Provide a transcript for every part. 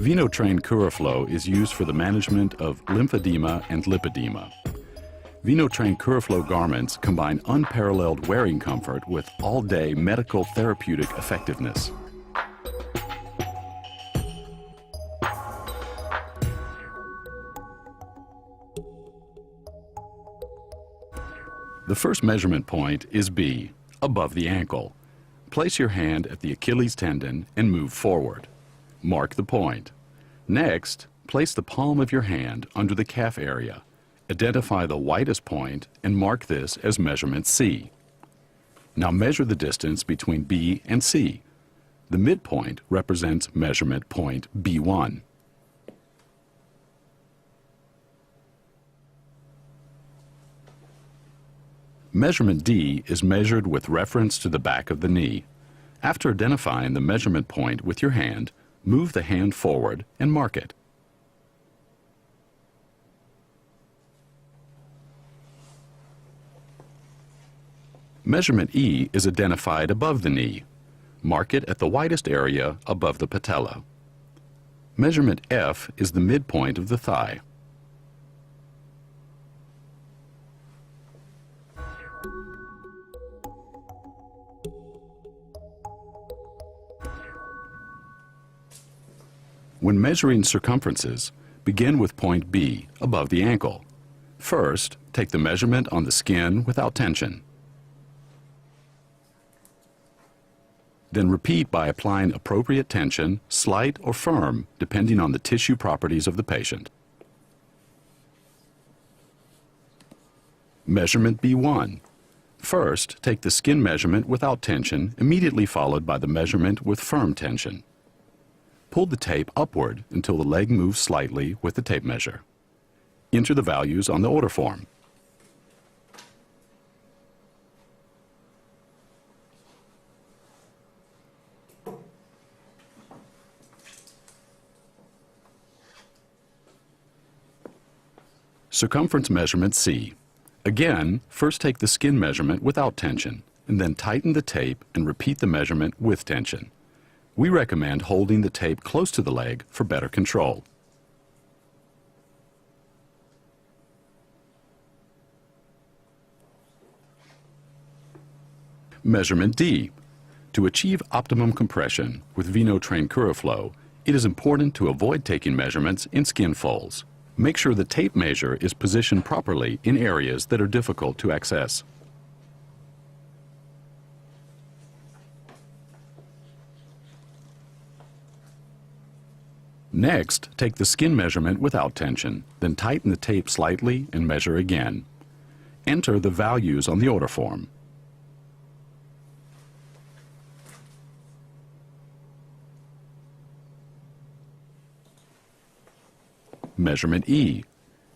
Venotrain CuraFlow is used for the management of lymphedema and lipedema. Venotrain CuraFlow garments combine unparalleled wearing comfort with all-day medical therapeutic effectiveness. The first measurement point is B, above the ankle. Place your hand at the Achilles tendon and move forward. Mark the point. Next, place the palm of your hand under the calf area. Identify the widest point and mark this as measurement C. Now measure the distance between B and C. The midpoint represents measurement point B1. Measurement D is measured with reference to the back of the knee. After identifying the measurement point with your hand, move the hand forward and mark it. Measurement E is identified above the knee. Mark it at the widest area above the patella. Measurement F is the midpoint of the thigh. When measuring circumferences, begin with point B, above the ankle. First, take the measurement on the skin without tension. Then repeat by applying appropriate tension, slight or firm, depending on the tissue properties of the patient. Measurement B1. First, take the skin measurement without tension, immediately followed by the measurement with firm tension. Pull the tape upward until the leg moves slightly with the tape measure. Enter the values on the order form. Circumference measurement C. Again, first take the skin measurement without tension, and then tighten the tape and repeat the measurement with tension. We recommend holding the tape close to the leg for better control. Measurement D. To achieve optimum compression with Venotrain CuraFlow, it is important to avoid taking measurements in skin folds. Make sure the tape measure is positioned properly in areas that are difficult to access. Next, take the skin measurement without tension, then tighten the tape slightly and measure again. Enter the values on the order form. Measurement E.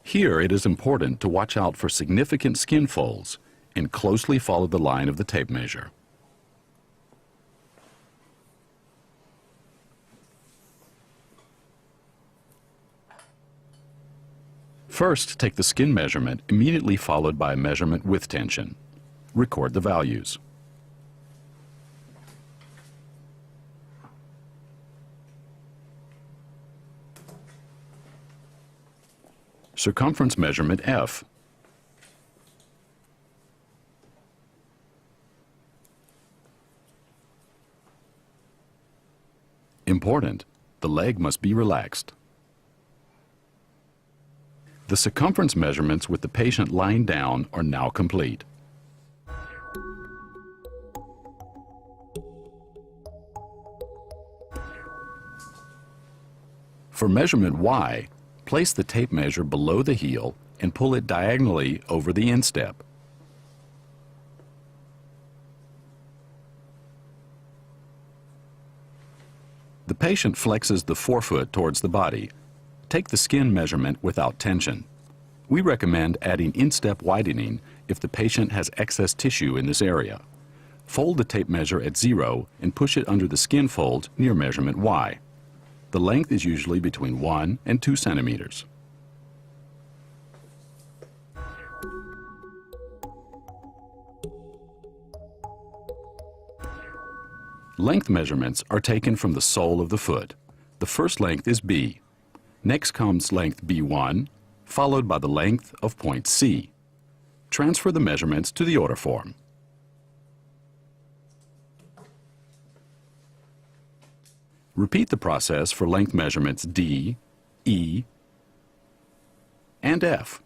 Here it is important to watch out for significant skin folds and closely follow the line of the tape measure. First, take the skin measurement immediately followed by a measurement with tension. Record the values. Circumference measurement F. Important, the leg must be relaxed. The circumference measurements with the patient lying down are now complete. For measurement Y, place the tape measure below the heel and pull it diagonally over the instep. The patient flexes the forefoot towards the body. Take the skin measurement without tension. We recommend adding instep widening if the patient has excess tissue in this area. Fold the tape measure at 0 and push it under the skin fold near measurement Y. The length is usually between 1 and 2 centimeters. Length measurements are taken from the sole of the foot. The first length is B. Next comes length B1, followed by the length of point C. Transfer the measurements to the order form. Repeat the process for length measurements D, E, and F.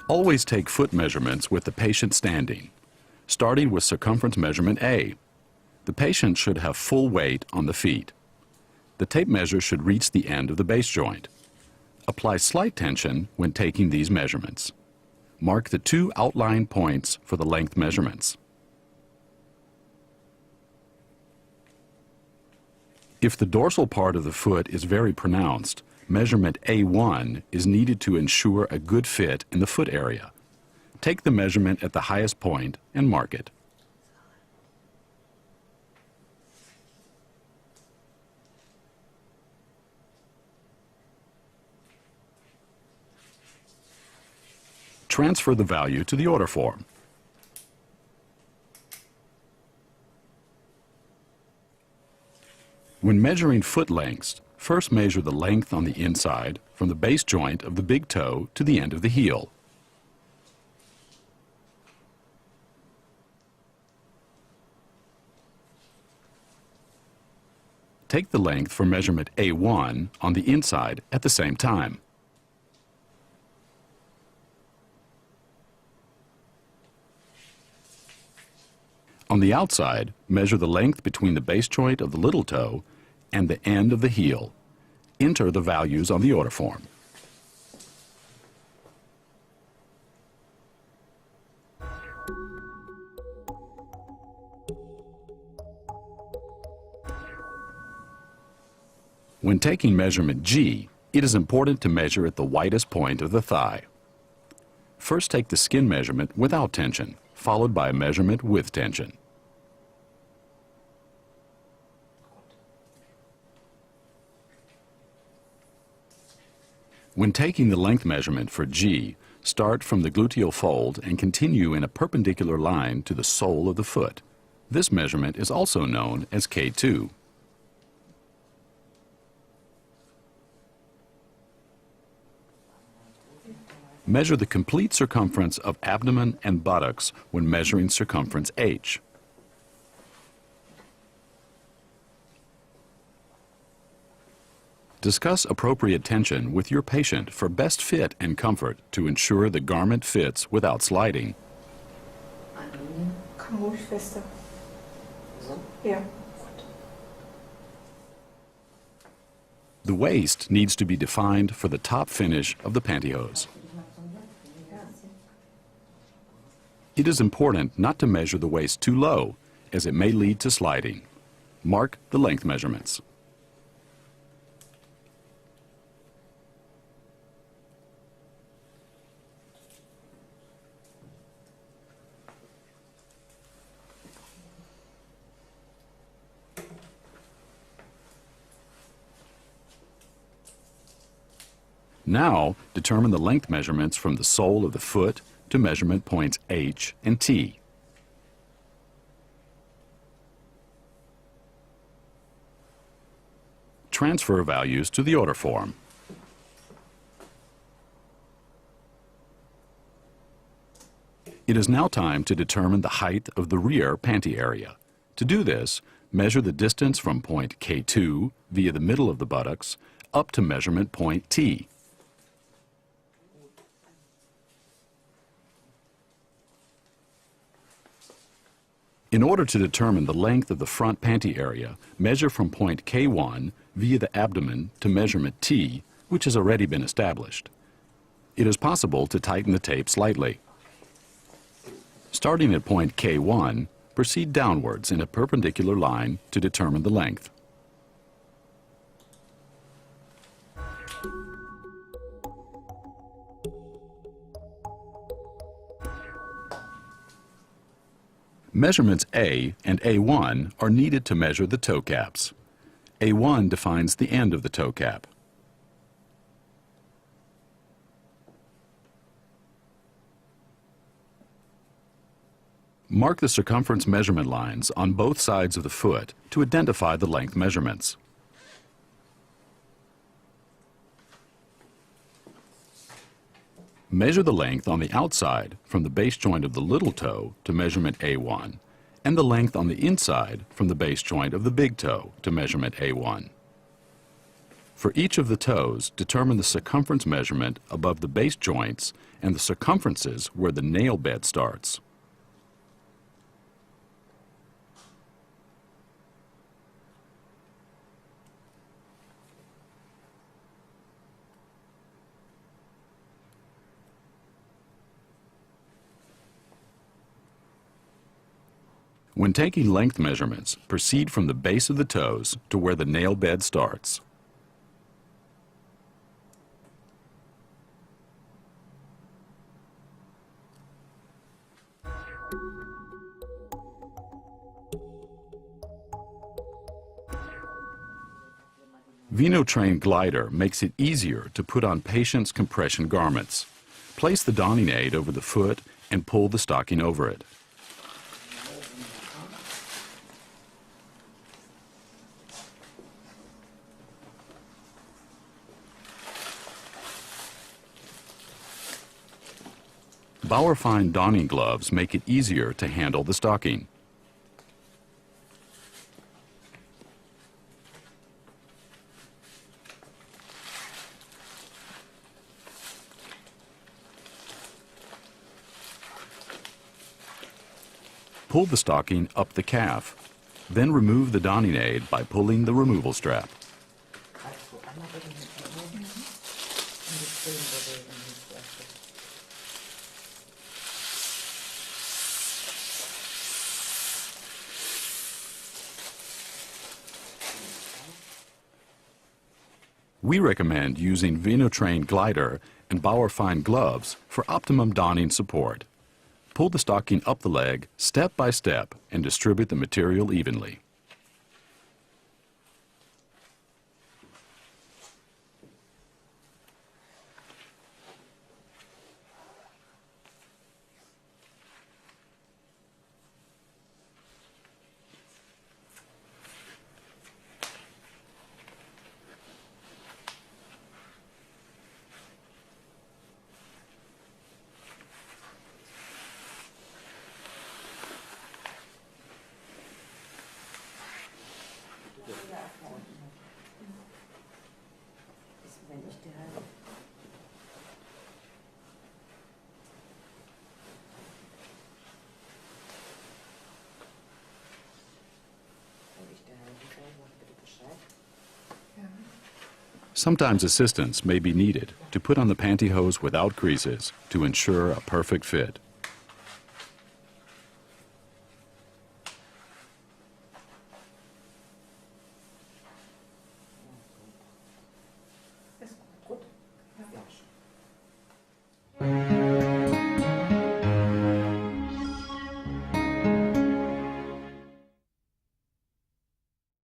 Always take foot measurements with the patient standing, starting with circumference measurement A. The patient should have full weight on the feet. The tape measure should reach the end of the base joint. Apply slight tension when taking these measurements. Mark the 2 outline points for the length measurements. If the dorsal part of the foot is very pronounced, measurement A1 is needed to ensure a good fit in the foot area. Take the measurement at the highest point and mark it. Transfer the value to the order form. When measuring foot lengths, first measure the length on the inside from the base joint of the big toe to the end of the heel. Take the length for measurement A1 on the inside at the same time. On the outside, measure the length between the base joint of the little toe and the end of the heel. Enter the values on the order form. When taking measurement G, it is important to measure at the widest point of the thigh. First take the skin measurement without tension, followed by a measurement with tension. When taking the length measurement for G, start from the gluteal fold and continue in a perpendicular line to the sole of the foot. This measurement is also known as K2. Measure the complete circumference of abdomen and buttocks when measuring circumference H. Discuss appropriate tension with your patient for best fit and comfort to ensure the garment fits without sliding. Kann ruhig fester. Ja. The waist needs to be defined for the top finish of the pantyhose. It is important not to measure the waist too low, as it may lead to sliding. Mark the length measurements. Now, determine the length measurements from the sole of the foot to measurement points H and T. Transfer values to the order form. It is now time to determine the height of the rear panty area. To do this, measure the distance from point K2 via the middle of the buttocks up to measurement point T. In order to determine the length of the front panty area, measure from point K1 via the abdomen to measurement T, which has already been established. It is possible to tighten the tape slightly. Starting at point K1, proceed downwards in a perpendicular line to determine the length. Measurements A and A1 are needed to measure the toe caps. A1 defines the end of the toe cap. Mark the circumference measurement lines on both sides of the foot to identify the length measurements. Measure the length on the outside from the base joint of the little toe to measurement A1, and the length on the inside from the base joint of the big toe to measurement A1. For each of the toes, determine the circumference measurement above the base joints and the circumferences where the nail bed starts. When taking length measurements, proceed from the base of the toes to where the nail bed starts. Venotrain glider makes it easier to put on patients' compression garments. Place the donning aid over the foot and pull the stocking over it. Bauer Fine donning gloves make it easier to handle the stocking. Pull the stocking up the calf. Then remove the donning aid by pulling the removal strap. We recommend using Venotrain glider and Bauer Fine gloves for optimum donning support. Pull the stocking up the leg step by step and distribute the material evenly. Sometimes assistance may be needed to put on the pantyhose without creases to ensure a perfect fit.